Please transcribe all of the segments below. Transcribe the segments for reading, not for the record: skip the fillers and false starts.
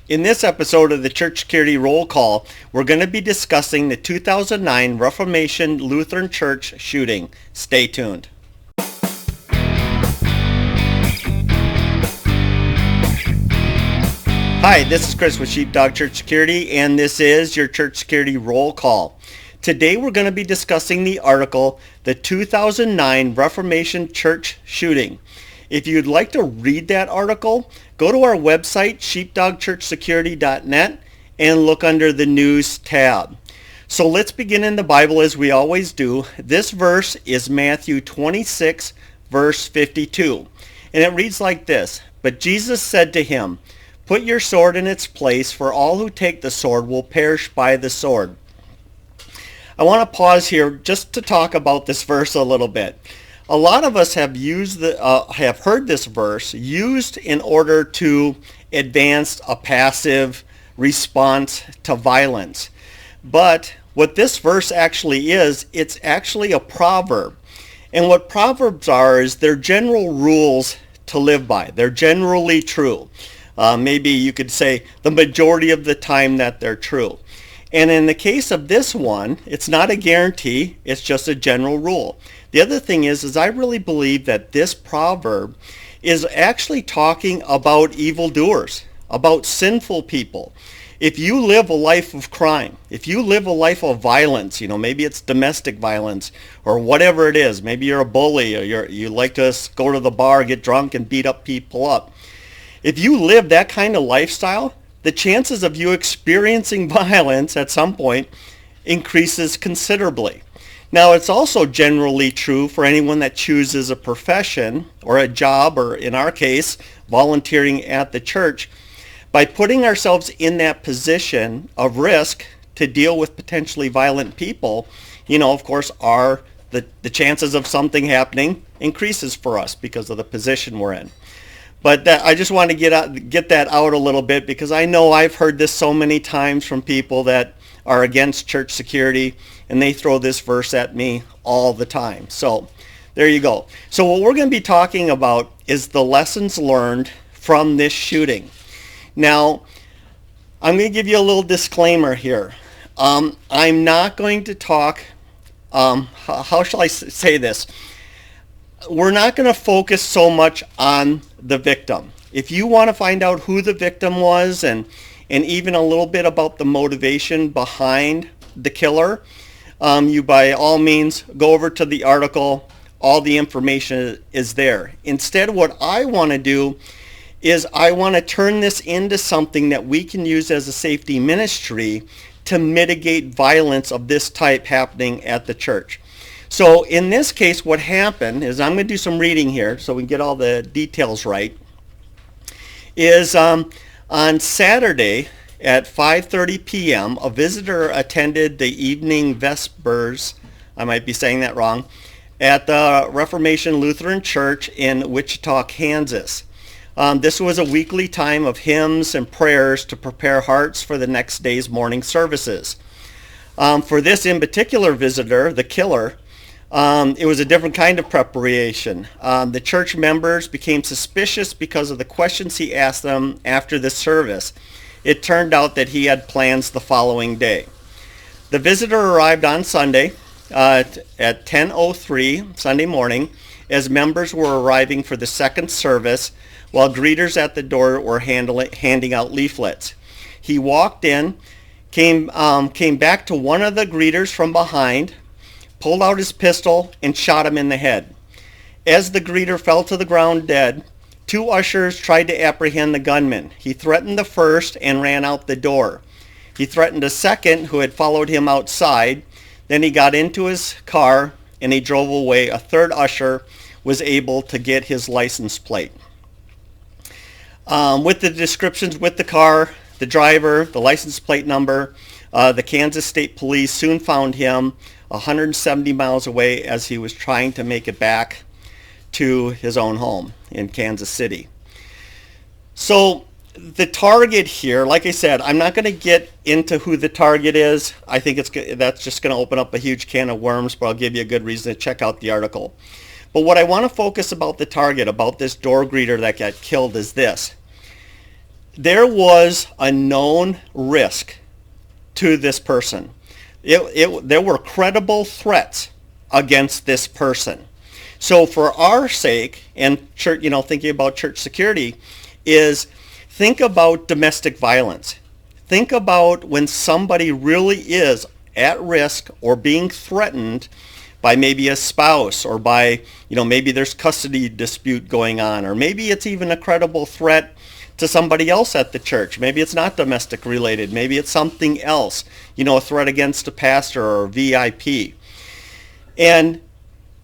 In this episode of the Church Security Roll Call, we're going to be discussing the 2009 Reformation Lutheran Church shooting. Stay tuned. Hi, this is Chris with Sheepdog Church Security, and this is your Church Security Roll Call. Today we're going to be discussing the article, The 2009 Reformation Church Shooting. If you'd like to read that article, go to our website, sheepdogchurchsecurity.net, and look under the News tab. So let's begin in the Bible as we always do. This verse is Matthew 26, verse 52. And it reads like this, "But Jesus said to him, 'Put your sword in its place, for all who take the sword will perish by the sword.'" I want to pause here just to talk about this verse a little bit. A lot of us have heard this verse used in order to advance a passive response to violence. But what this verse actually is, it's actually a proverb. And what proverbs are is they're general rules to live by. They're generally true. Maybe you could say the majority of the time that they're true. And in the case of this one, it's not a guarantee, it's just a general rule. The other thing is I really believe that this proverb is actually talking about evildoers, about sinful people. If you live a life of crime, if you live a life of violence, maybe it's domestic violence or whatever it is, maybe you're a bully or you like to go to the bar, get drunk and beat up people up. If you live that kind of lifestyle, the chances of you experiencing violence at some point increases considerably. Now, it's also generally true for anyone that chooses a profession or a job, or in our case, volunteering at the church. By putting ourselves in that position of risk to deal with potentially violent people, of course, the chances of something happening increases for us because of the position we're in. But I just want to get that out a little bit, because I know I've heard this so many times from people that are against church security, and they throw this verse at me all the time. So there you go. So what we're going to be talking about is the lessons learned from this shooting. Now, I'm going to give you a little disclaimer here. I'm not going to talk, how shall I say this? We're not going to focus so much on the victim. If you want to find out who the victim was and even a little bit about the motivation behind the killer, you by all means go over to the article. All the information is there. Instead, what I want to do is I want to turn this into something that we can use as a safety ministry to mitigate violence of this type happening at the church. So in this case, what happened is, I'm going to do some reading here so we can get all the details right, is on Saturday at 5:30 p.m., a visitor attended the evening vespers, I might be saying that wrong, at the Reformation Lutheran Church in Wichita, Kansas. This was a weekly time of hymns and prayers to prepare hearts for the next day's morning services. For this in particular visitor, the killer, it was a different kind of preparation. The church members became suspicious because of the questions he asked them after the service. It turned out that he had plans the following day. The visitor arrived on Sunday at 10:03 Sunday morning, as members were arriving for the second service, while greeters at the door were handing out leaflets. He walked in, came back to one of the greeters from behind, pulled out his pistol, and shot him in the head. As the greeter fell to the ground dead, two ushers tried to apprehend the gunman. He threatened the first and ran out the door. He threatened a second who had followed him outside. Then he got into his car and he drove away. A third usher was able to get his license plate. With the descriptions with the car, the driver, the license plate number, the Kansas State Police soon found him 170 miles away as he was trying to make it back to his own home in Kansas City. So the target here, like I said, I'm not going to get into who the target is. I think that's just going to open up a huge can of worms, but I'll give you a good reason to check out the article. But what I want to focus about the target, about this door greeter that got killed, is this. there was a known risk to this person. There were credible threats against this person. So for our sake, and church, thinking about church security, is think about domestic violence. Think about when somebody really is at risk or being threatened by maybe a spouse, or by, maybe there's custody dispute going on, or maybe it's even a credible threat to somebody else at the church. Maybe it's not domestic related. Maybe it's something else, a threat against a pastor or a VIP. And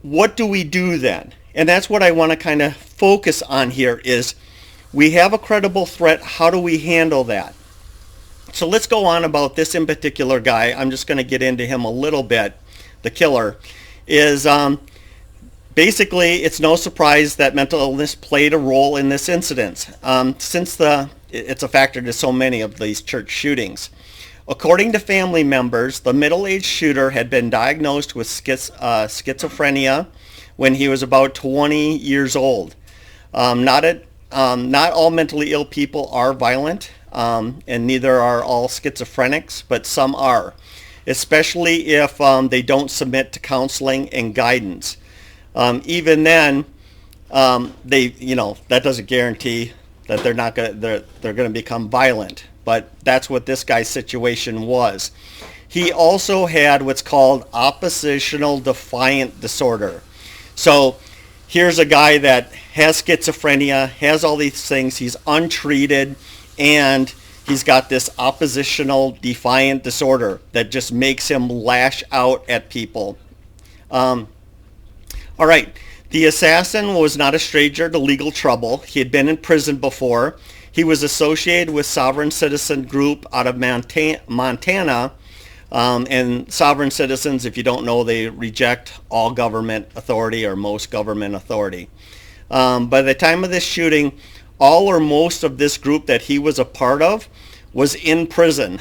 what do we do then? And that's what I want to kind of focus on here is we have a credible threat. How do we handle that? So let's go on about this in particular guy. I'm just going to get into him a little bit. The killer is basically, it's no surprise that mental illness played a role in this incident, since it's a factor to so many of these church shootings. According to family members, the middle-aged shooter had been diagnosed with schizophrenia when he was about 20 years old. Not all mentally ill people are violent, and neither are all schizophrenics, but some are, especially if they don't submit to counseling and guidance. Even then, that doesn't guarantee that they're going to become violent. But that's what this guy's situation was. He also had what's called oppositional defiant disorder. So here's a guy that has schizophrenia, has all these things, he's untreated, and he's got this oppositional defiant disorder that just makes him lash out at people. All right, the assassin was not a stranger to legal trouble. He had been in prison before. He was associated with Sovereign Citizen Group out of Montana. And sovereign citizens, if you don't know, they reject all government authority or most government authority. By the time of this shooting, all or most of this group that he was a part of was in prison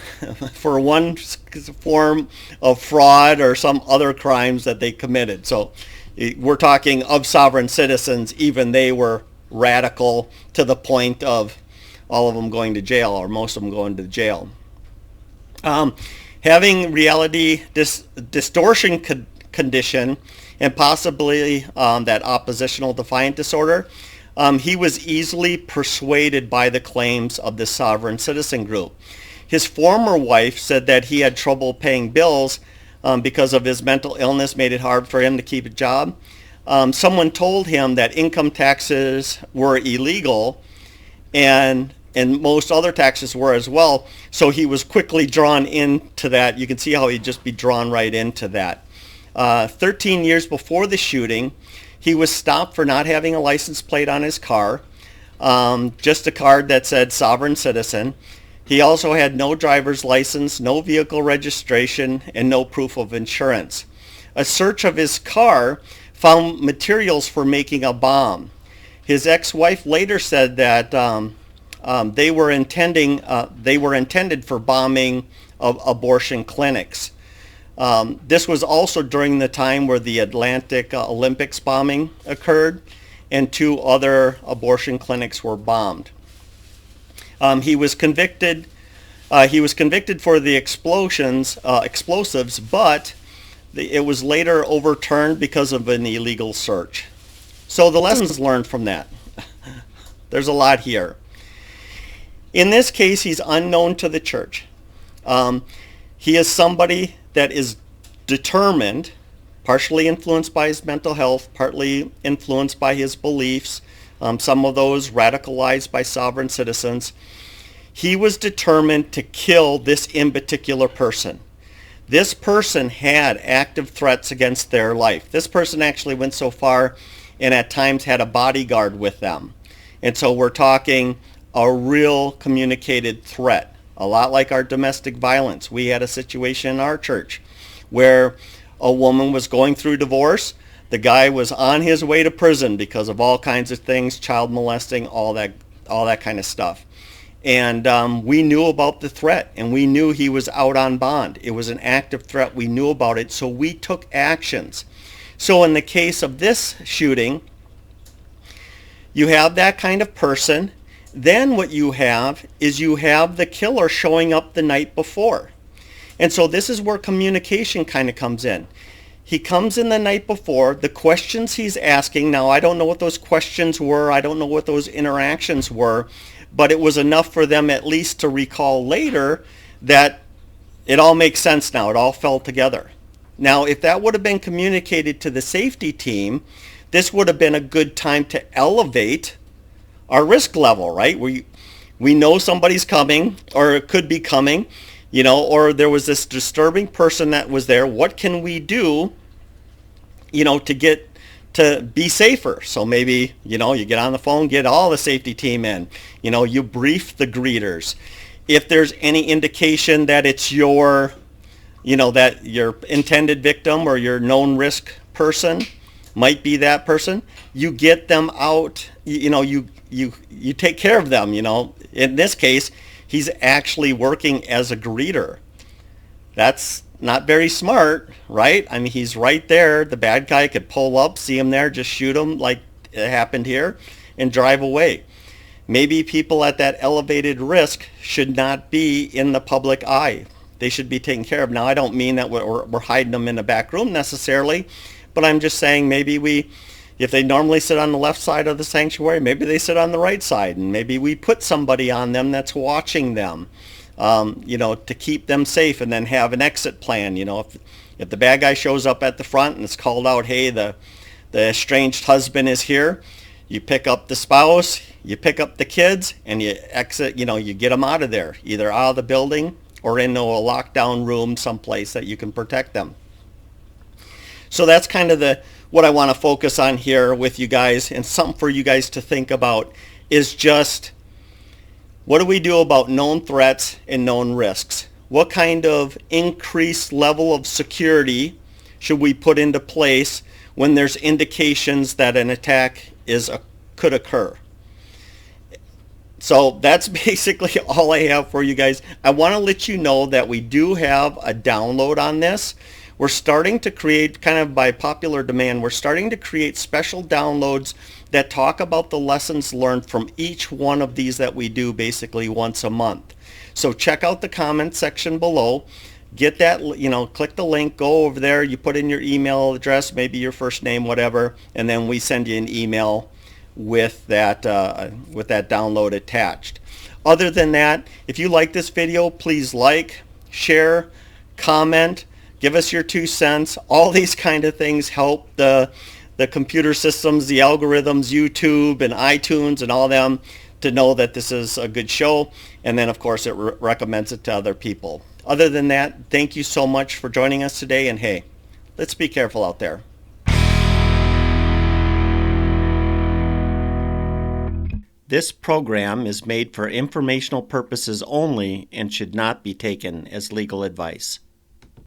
for one form of fraud or some other crimes that they committed. So we're talking of sovereign citizens, even they were radical to the point of all of them going to jail, or most of them going to jail. Having reality distortion condition and possibly that oppositional defiant disorder, he was easily persuaded by the claims of the sovereign citizen group. His former wife said that he had trouble paying bills because of his mental illness, made it hard for him to keep a job. Someone told him that income taxes were illegal, and most other taxes were as well. So he was quickly drawn into that. You can see how he'd just be drawn right into that. 13 years before the shooting, he was stopped for not having a license plate on his car, just a card that said sovereign citizen. He also had no driver's license, no vehicle registration, and no proof of insurance. A search of his car found materials for making a bomb. His ex-wife later said that they were intended for bombing of abortion clinics. This was also during the time where the Atlantic Olympics bombing occurred, and 2 other abortion clinics were bombed. He was convicted. He was convicted for the explosives, but it was later overturned because of an illegal search. So the lessons learned from that. There's a lot here. In this case, he's unknown to the church. He is somebody that is determined, partially influenced by his mental health, partly influenced by his beliefs, some of those radicalized by sovereign citizens. He was determined to kill this in particular person. This person had active threats against their life. This person actually went so far and at times had a bodyguard with them. And so we're talking a real communicated threat, a lot like our domestic violence. We had a situation in our church where a woman was going through divorce. The guy was on his way to prison because of all kinds of things, child molesting, all that kind of stuff. And we knew about the threat, and we knew he was out on bond. It was an active threat. We knew about it, so we took actions. So in the case of this shooting, you have that kind of person. Then what you have is you have the killer showing up the night before. And so this is where communication kind of comes in. He comes in the night before. The questions he's asking, now I don't know what those questions were. I don't know what those interactions were, but it was enough for them at least to recall later that it all makes sense now. It all fell together. Now, if that would have been communicated to the safety team, this would have been a good time to elevate our risk level, right? We know somebody's coming or could be coming, or there was this disturbing person that was there. What can we do, to get to be safer? So maybe, you get on the phone, get all the safety team in, you brief the greeters. If there's any indication that it's that your intended victim or your known risk person might be that person, you get them out, you take care of them, In this case, he's actually working as a greeter. That's not very smart, right? I mean, he's right there. The bad guy could pull up, see him there, just shoot him like it happened here, and drive away. Maybe people at that elevated risk should not be in the public eye. They should be taken care of. Now, I don't mean that we're hiding them in the back room necessarily, but I'm just saying maybe if they normally sit on the left side of the sanctuary, maybe they sit on the right side, and maybe we put somebody on them that's watching them, to keep them safe, and then have an exit plan. If the bad guy shows up at the front and it's called out, hey, the estranged husband is here, you pick up the spouse, you pick up the kids, and you exit, you get them out of there, either out of the building or into a lockdown room someplace that you can protect them. So that's kind of what I want to focus on here with you guys, and something for you guys to think about is just, what do we do about known threats and known risks? What kind of increased level of security should we put into place when there's indications that an attack could occur? So that's basically all I have for you guys. I want to let you know that we do have a download on this. We're starting to create, kind of by popular demand, we're starting to create special downloads that talk about the lessons learned from each one of these that we do basically once a month. So check out the comment section below. Get that, click the link, go over there, you put in your email address, maybe your first name, whatever, and then we send you an email with that download attached. Other than that, if you like this video, please like, share, comment, give us your 2 cents. All these kind of things help the computer systems, the algorithms, YouTube and iTunes and all them to know that this is a good show. And then, of course, it recommends it to other people. Other than that, thank you so much for joining us today. And hey, let's be careful out there. This program is made for informational purposes only and should not be taken as legal advice.